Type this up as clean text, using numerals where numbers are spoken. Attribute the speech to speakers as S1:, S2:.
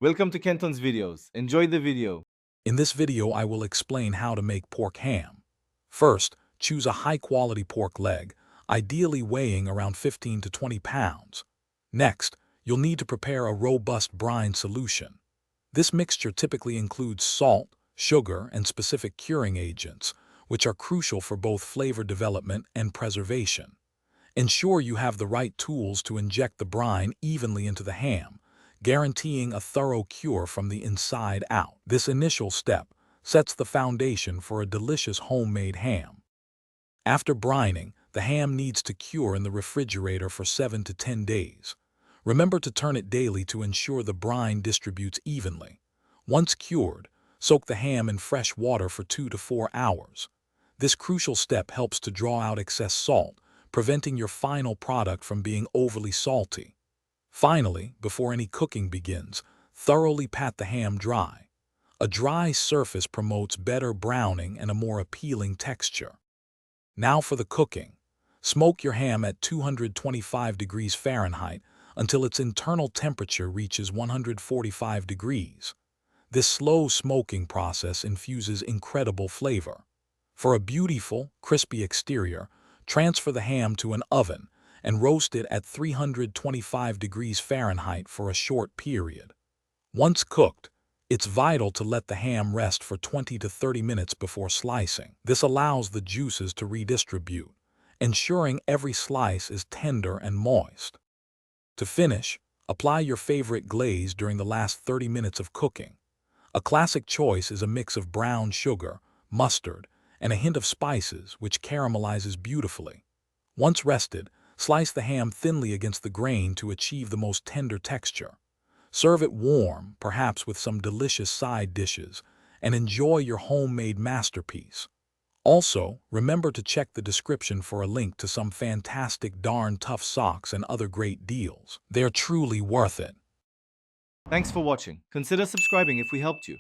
S1: Welcome to Kenton's videos. Enjoy the video.
S2: In this video, I will explain how to make pork ham. First, choose a high-quality pork leg, ideally weighing around 15 to 20 pounds. Next, you'll need to prepare a robust brine solution. This mixture typically includes salt, sugar, and specific curing agents, which are crucial for both flavor development and preservation. Ensure you have the right tools to inject the brine evenly into the ham, guaranteeing a thorough cure from the inside out. This initial step sets the foundation for a delicious homemade ham. After brining, the ham needs to cure in the refrigerator for 7 to 10 days. Remember to turn it daily to ensure the brine distributes evenly. Once cured, soak the ham in fresh water for 2 to 4 hours. This crucial step helps to draw out excess salt, preventing your final product from being overly salty. Finally, before any cooking begins, thoroughly pat the ham dry. A dry surface promotes better browning and a more appealing texture. Now for the cooking. Smoke your ham at 225 degrees Fahrenheit until its internal temperature reaches 145 degrees. This slow smoking process infuses incredible flavor. For a beautiful, crispy exterior, transfer the ham to an oven and roast it at 325 degrees Fahrenheit for a short period. Once cooked, it's vital to let the ham rest for 20 to 30 minutes before slicing. This allows the juices to redistribute, ensuring every slice is tender and moist. To finish, apply your favorite glaze during the last 30 minutes of cooking. A classic choice is a mix of brown sugar, mustard, and a hint of spices, which caramelizes beautifully. Once rested, slice the ham thinly against the grain to achieve the most tender texture. Serve it warm, perhaps with some delicious side dishes, and enjoy your homemade masterpiece. Also, remember to check the description for a link to some fantastic Darn Tough socks and other great deals. They're truly worth it.
S1: Thanks for watching. Consider subscribing if we helped you.